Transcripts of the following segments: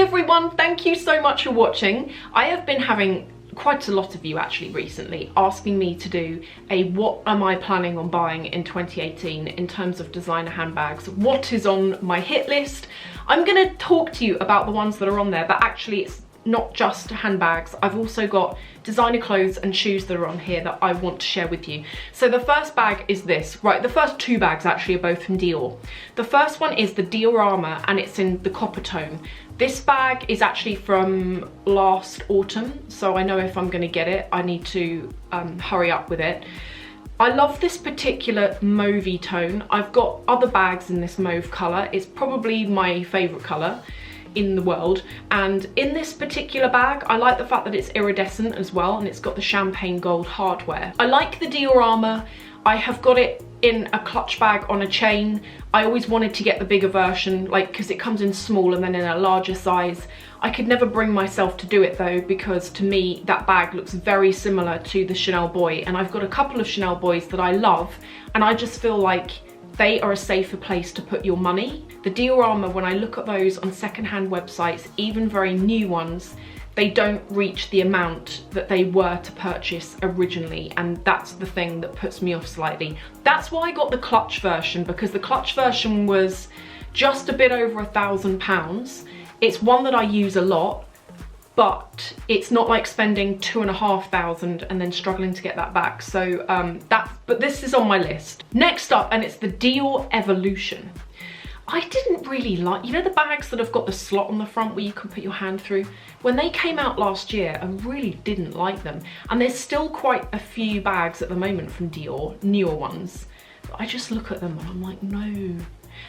everyone, thank you so much for watching. I have been having quite a lot of you actually recently asking me to do a what am I planning on buying in 2018 in terms of designer handbags, what is on my hit list. I'm going to talk to you about the ones that are on there, but actually it's not just handbags. I've also got designer clothes and shoes that are on here that I want to share with you. So the first bag is this, right, the first two bags actually are both from Dior. The first one is the DIORAMA and it's in the copper tone. This bag is actually from last autumn, so I know if I'm going to get it, I need to hurry up with it. I love this particular mauve tone. I've got other bags in this mauve colour. It's probably my favourite colour in the world, and in this particular bag I like the fact that it's iridescent as well and it's got the champagne gold hardware. I like the DIORAMA. I have got it in a clutch bag on a chain. I always wanted to get the bigger version, like, because it comes in small and then in a larger size. I could never bring myself to do it though, because to me that bag looks very similar to the Chanel Boy, and I've got a couple of Chanel Boys that I love, and I just feel like they are a safer place to put your money. The DIORAMA, when I look at those on secondhand websites, even very new ones, they don't reach the amount that they were to purchase originally, and that's the thing that puts me off slightly. That's why I got the clutch version, because the clutch version was just a bit over £1,000. It's one that I use a lot, but it's not like spending £2,500 and then struggling to get that back. So but this is on my list. Next up, and it's the Dior Evolution. I didn't really like, you know the bags that have got the slot on the front where you can put your hand through? When they came out last year, I really didn't like them. And there's still quite a few bags at the moment from Dior, newer ones. But I just look at them and I'm like, no.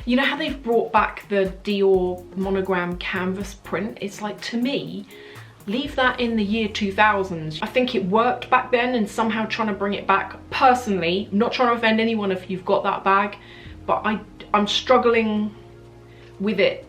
You know how they've brought back the Dior monogram canvas print? It's like, to me, leave that in the year 2000s. I think it worked back then, and somehow trying to bring it back, personally, not trying to offend anyone if you've got that bag, but I'm struggling with it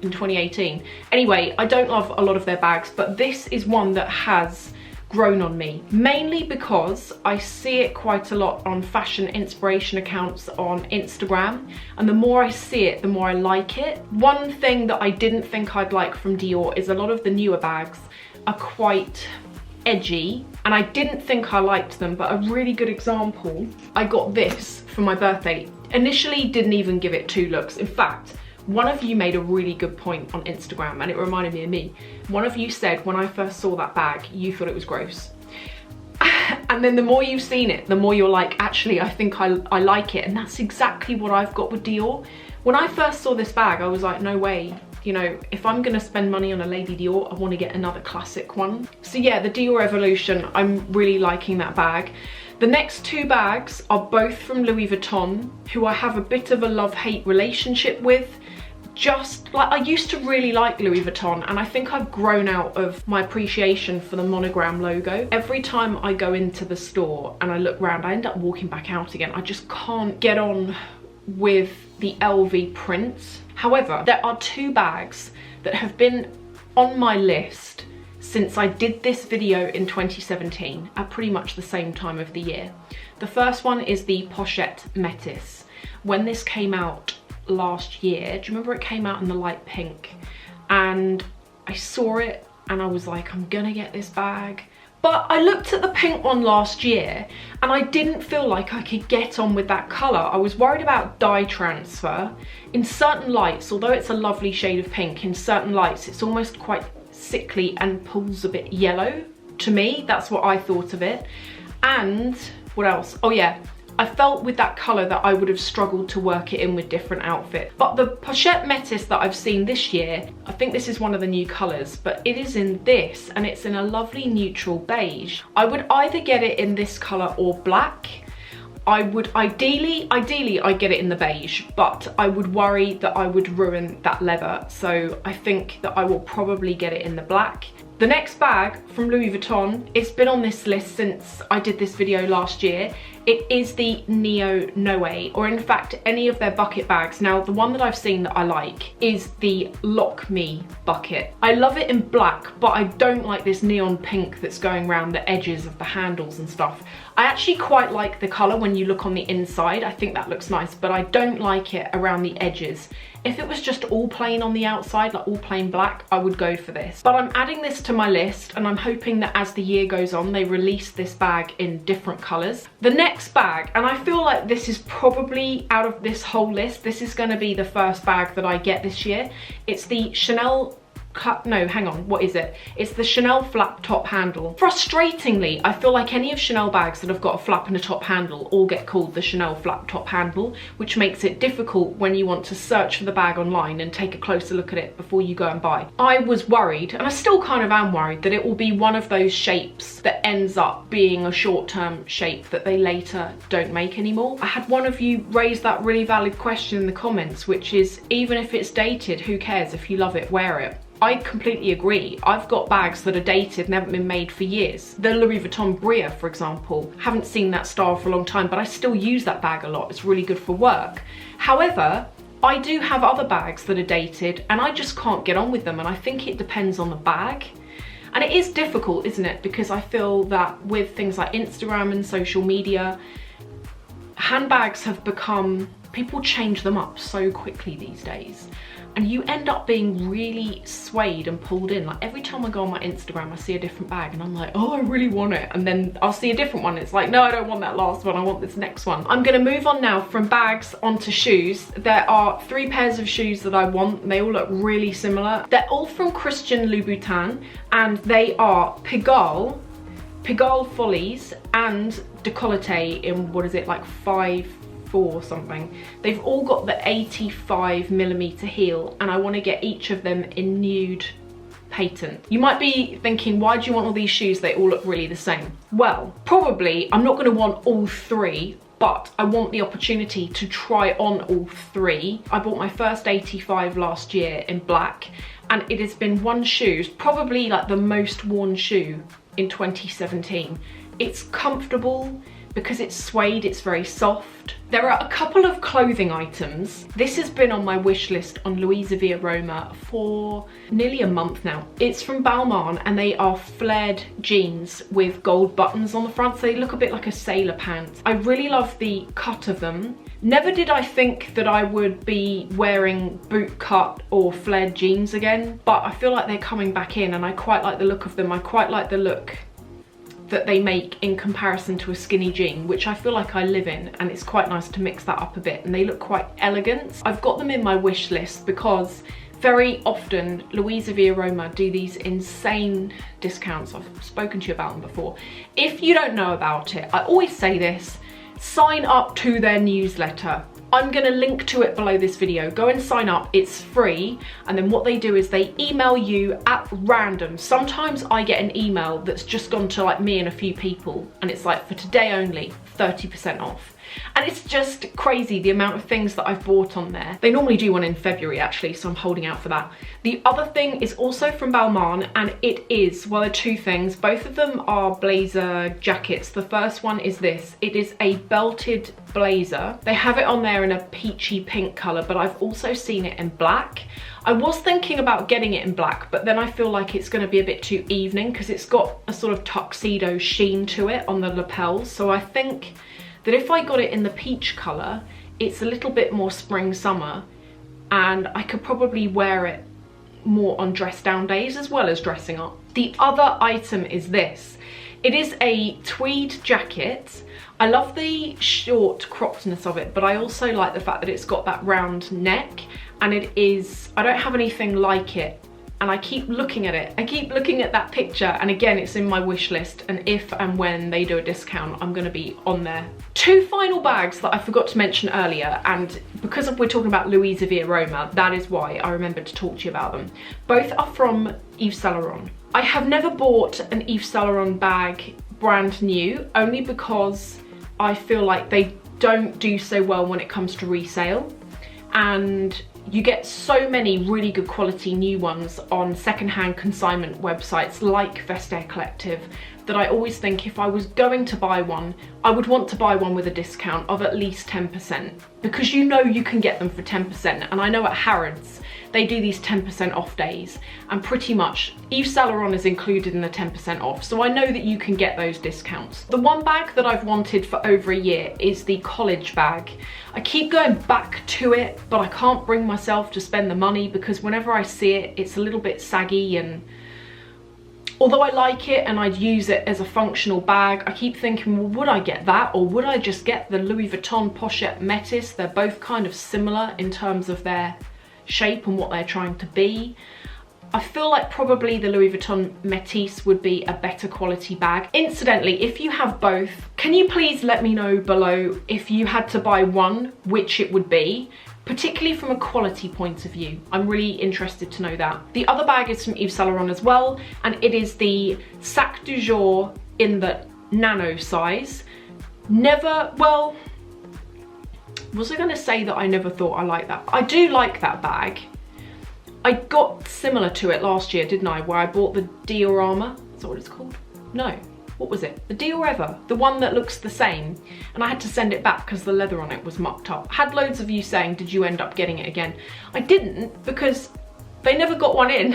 in 2018. Anyway, I don't love a lot of their bags, but this is one that has grown on me, mainly because I see it quite a lot on fashion inspiration accounts on Instagram, and the more I see it, the more I like it. One thing that I didn't think I'd like from Dior is a lot of the newer bags are quite edgy, and I didn't think I liked them, but a really good example, I got this for my birthday. Initially didn't even give it 2 looks. In fact, one of you made a really good point on Instagram, and it reminded me of me. One of you said when I first saw that bag, you thought it was gross. And then the more you've seen it, the more you're like, actually, I think I like it. And that's exactly what I've got with Dior. When I first saw this bag, I was like, no way. You know, if I'm gonna spend money on a Lady Dior, I want to get another classic one. So yeah, the Dior Evolution, I'm really liking that bag. The next 2 bags are both from Louis Vuitton, who I have a bit of a love-hate relationship with. Just like, I used to really like Louis Vuitton, and I think I've grown out of my appreciation for the monogram logo. Every time I go into the store and I look around, I end up walking back out again. I just can't get on with the LV prints. However, there are 2 bags that have been on my list since I did this video in 2017 at pretty much the same time of the year. The first one is the Pochette METIS. When this came out last year, do you remember it came out in the light pink? And I saw it and I was like, I'm gonna get this bag. But I looked at the pink one last year and I didn't feel like I could get on with that colour. I was worried about dye transfer. In certain lights, although it's a lovely shade of pink, in certain lights it's almost quite sickly and pulls a bit yellow to me. That's what I thought of it. And what else? Oh yeah, I felt with that colour that I would have struggled to work it in with different outfits. But the Pochette METIS that I've seen this year, I think this is one of the new colours, but it is in this, and it's in a lovely neutral beige. I would either get it in this colour or black. I would ideally I'd get it in the beige, but I would worry that I would ruin that leather. So I think that I will probably get it in the black. The next bag from Louis Vuitton, it's been on this list since I did this video last year. it is the Neo Noe, or in fact any of their bucket bags. Now the one that I've seen that I like is the LOCKME bucket. I love it in black, but I don't like this neon pink that's going around the edges of the handles and stuff. I actually quite like the colour when you look on the inside. I think that looks nice, but I don't like it around the edges. If it was just all plain on the outside, like all plain black, I would go for this. But I'm adding this to my list, and I'm hoping that as the year goes on, they release this bag in different colours. The next bag, and I feel like this is probably out of this whole list, this is going to be the first bag that I get this year. It's the Chanel... No, hang on, what is it? It's the Chanel flap top handle. Frustratingly, I feel like any of Chanel bags that have got a flap and a top handle all get called the Chanel flap top handle, which makes it difficult when you want to search for the bag online and take a closer look at it before you go and buy. I was worried, and I still kind of am worried, that it will be one of those shapes that ends up being a short-term shape that they later don't make anymore. I had one of you raise that really valid question in the comments, which is, even if it's dated, who cares? If you love it, wear it. I completely agree. I've got bags that are dated and haven't been made for years. The Louis Vuitton Bria, for example, haven't seen that style for a long time, but I still use that bag a lot. It's really good for work. However, I do have other bags that are dated and I just can't get on with them, and I think it depends on the bag. And it is difficult, isn't it? Because I feel that with things like Instagram and social media, handbags have become, people change them up so quickly these days. And you end up being really swayed and pulled in. Like every time I go on my Instagram, I see a different bag and I'm like, oh, I really want it. And then I'll see a different one. It's like, no, I don't want that last one. I want this next one. I'm gonna move on now from bags onto shoes. There are 3 pairs of shoes that I want. And they all look really similar. They're all from Christian Louboutin, and they are PIGALLE FOLLIES and DECOLETE in, what is it, like 5'4" or something. They've all got the 85mm heel, and I want to get each of them in nude patent. You might be thinking, why do you want all these shoes? They all look really the same. Well, probably I'm not going to want all 3, but I want the opportunity to try on all 3. I bought my first 85 last year in black, and it has been one shoe, probably like the most worn shoe in 2017. It's comfortable because it's suede, it's very soft. There are a couple of clothing items. This has been on my wish list on Louis Vuitton for nearly a month now. It's from Balmain, and they are flared jeans with gold buttons on the front, so they look a bit like a sailor pant. I really love the cut of them. Never did I think that I would be wearing boot cut or flared jeans again, but I feel like they're coming back in, and I quite like the look of them. I quite like the look that they make in comparison to a skinny jean, which I feel like I live in, and it's quite nice to mix that up a bit, and they look quite elegant. I've got them in my wish list because very often Louis Vuitton do these insane discounts. I've spoken to you about them before. If you don't know about it, I always say this, sign up to their newsletter. I'm gonna link to it below this video. Go and sign up, it's free. And then what they do is they email you at random. Sometimes I get an email that's just gone to like me and a few people, and it's like, for today only, 30% off. And it's just crazy the amount of things that I've bought on there. They normally do one in February actually, so I'm holding out for that. The other thing is also from Balmain, and it is, well, there are 2 things. Both of them are blazer jackets. The first one is this. It is a belted blazer. They have it on there in a peachy pink colour, but I've also seen it in black. I was thinking about getting it in black, but then I feel like it's going to be a bit too evening because it's got a sort of tuxedo sheen to it on the lapels. So I think that if I got it in the peach colour, it's a little bit more spring summer, and I could probably wear it more on dress down days as well as dressing up. The other item is this. It is a tweed jacket. I love the short croppedness of it, but I also like the fact that it's got that round neck, and it is, I don't have anything like it, and I keep looking at it. I keep looking at that picture, and again, it's in my wish list, and if and when they do a discount, I'm gonna be on there. 2 final bags that I forgot to mention earlier, and because we're talking about Louis Vuitton, that is why I remembered to talk to you about them. Both are from Yves Saint Laurent. I have never bought an Yves Saint Laurent bag brand new, only because I feel like they don't do so well when it comes to resale, and you get so many really good quality new ones on secondhand consignment websites like Vestiaire Collective that I always think if I was going to buy one, I would want to buy one with a discount of at least 10%, because you know you can get them for 10%. And I know at Harrods, they do these 10% off days, and pretty much Yves Saint Laurent is included in the 10% off. So I know that you can get those discounts. The one bag that I've wanted for over a year is the college bag. I keep going back to it, but I can't bring myself to spend the money because whenever I see it, it's a little bit saggy, and although I like it and I'd use it as a functional bag, I keep thinking, well, would I get that, or would I just get the Louis Vuitton Pochette METIS? They're both kind of similar in terms of their shape and what they're trying to be. I feel like probably the Louis Vuitton METIS would be a better quality bag. Incidentally, if you have both, can you please let me know below if you had to buy one, which it would be, particularly from a quality point of view. I'm really interested to know that. The other bag is from Yves Saint Laurent as well, and it is the Sac du Jour in the nano size. Well, was I gonna say that I never thought I liked that? I do like that bag. I got similar to it last year, didn't I? Where I bought the DIORAMA, is that what it's called? No, what was it? The Dior, the one that looks the same. And I had to send it back because the leather on it was mucked up. Had loads of you saying, did you end up getting it again? I didn't, because they never got one in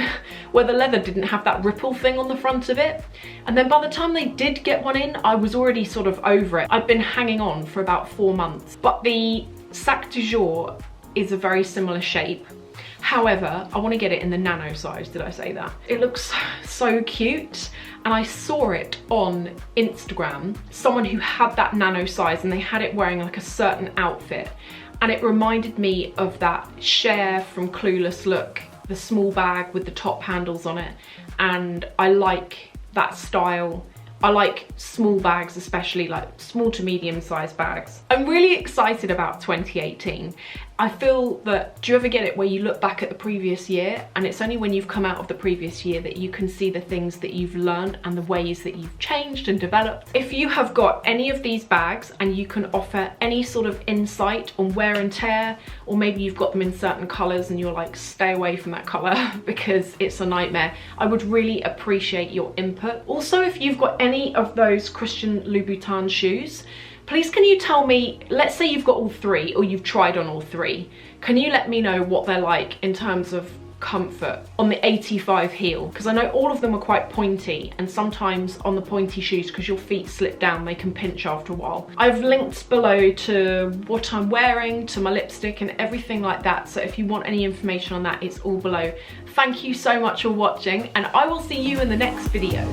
where the leather didn't have that ripple thing on the front of it. And then by the time they did get one in, I was already sort of over it. I'd been hanging on for about 4 months. But the Sac du Jour is a very similar shape. However, I want to get it in the nano size, did I say that? It looks so cute, and I saw it on Instagram, someone who had that nano size and they had it wearing like a certain outfit, and it reminded me of that Cher from Clueless look, the small bag with the top handles on it, and I like that style. I like small bags, especially like small to medium sized bags. I'm really excited about 2018. I feel that, do you ever get it where you look back at the previous year and it's only when you've come out of the previous year that you can see the things that you've learned and the ways that you've changed and developed? If you have got any of these bags and you can offer any sort of insight on wear and tear, or maybe you've got them in certain colors and you're like, stay away from that color because it's a nightmare, I would really appreciate your input. Also, if you've got any of those Christian Louboutin shoes, please can you tell me, let's say you've got all three or you've tried on all three, can you let me know what they're like in terms of comfort on the 85 heel? Because I know all of them are quite pointy, and sometimes on the pointy shoes, because your feet slip down, they can pinch after a while. I've linked below to what I'm wearing, to my lipstick and everything like that, so if you want any information on that, it's all below. Thank you so much for watching, and I will see you in the next video.